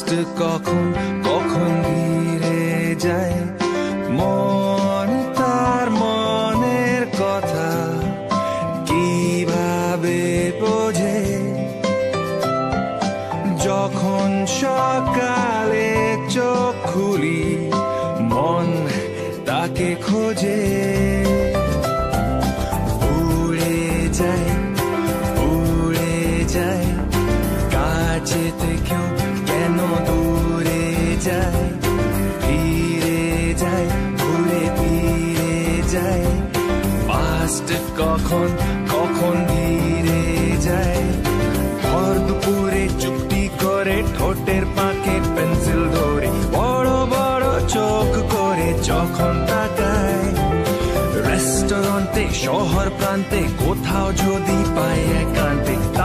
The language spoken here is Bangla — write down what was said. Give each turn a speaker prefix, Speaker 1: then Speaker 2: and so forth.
Speaker 1: পাস্ট কখন কখন ধীরে যায়, মন তার মনের কথা কিভাবে বোঝে। যখন সকালে চোখ খুলি মন তাকে খোঁজে। উড়ে যায় উড়ে যায়, কাছে থেকেও কেন দূরে যায়। ফিরে যায় ঘুরে ফিরে যায়, পাস্ট কখন